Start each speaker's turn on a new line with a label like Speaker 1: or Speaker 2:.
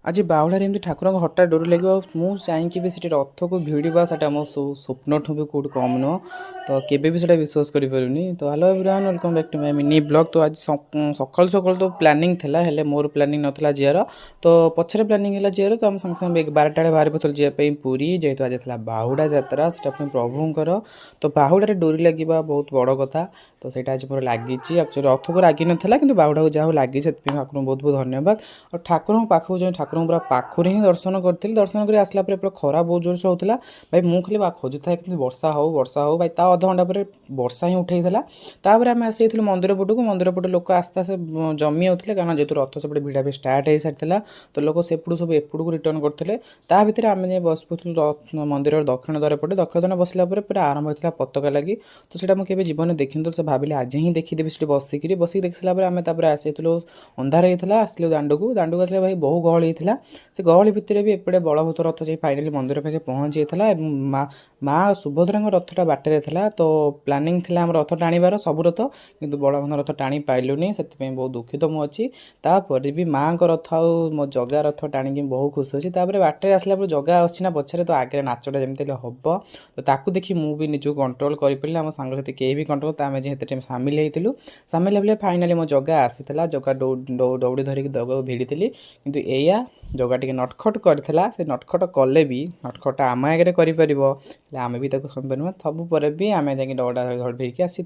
Speaker 1: आज बाहुड़े एमती ठाकुर हठात डोर लगे मुझे चाहिए से रथ को भिड़ा से मो स्वप्न ठूँ भी कौट कम नुह तो केवे भी विश्वास करें तो hello everyone welcome back to my mini blog. तो आज सकाल सकाल तो प्लानिंग थी हेले मोर प्लानिंग नाला जीआर तो पचर प्लानिंग है जीआर तो आम संगे संगे 12टा बाहर पड़े जावाई पूरी जेहतु आज था बाहुड़ा जात्रा से प्रभुंर तो बाहुड़े डोरी लगे बहुत बड़ कथा तो सहीटा आज मोर लगी एक्चुअली रथ को लगी नाला कि बाहुड़ा को जहाँ लगी से ठाकुर बहुत बहुत धन्यवाद। और ठाकुर पाखक जो ठाकुर पूरा पाखुरी ही दर्शन करी दर्शन कर आसला खरा बहुत जोर से होता भाई मुझे खाली खोजुता कि वर्षा हो भाई ता अध घंटा पर वर्षा ही उठेला तापर आम आसी मंदिर पटू लोक आस्ते आस्ते जमी होते कारण जेहतु रथ सेपटे भिड़ा भी स्टार्ट हो सारी तो लोक सेपटू सब एपटू रिटर्न करते ता भितर आम जाए बस पड़ू मंदिर दक्षिण द्वार पटे दक्षिण द्वार बसला पूरा आरंभ होता पताका लगी तो सीटा मुझे जीवन देखी तो भाविले आज ही देखीदेवी से बसिक देख सारापर आम आसी अंधार होता आसलु दांडू आसले भाई बहु गहली होता से गहली भितर भी एपटे बलभूत रथ जाए फाइनाली मंदिर पाखे पहुँची जाता माँ सुभद्रा रथटा बाटर था तो प्लानिंग थी रथ टाणीबार सब रथ किंतु बलभद्र रथ टाणी पाइलुनी से बहुत दुखित मुझे तापर भी माँ रथ आउ मो जगा रथ टाणी बहुत खुश अच्छी बाटर आसला जगह अच्छी ना पछे तो आगे नाचटा जमी हम तो ताकू देखी मुझे निजक कंट्रोल कर आम सांगसाथी कहीं भी कंट्रोल तो आम जो सामिल होती सामिल हेल्ले फाइनाली मो जगह आसी जगह दौड़ी धरिकी जगह भिड़ी किंतु एया जगह टी नटखट करथिला से नटखट कले भी नटखट आम आगे करें आम भी संपर सब भी आम जा दौड़ा धड़ भिड़की आसी।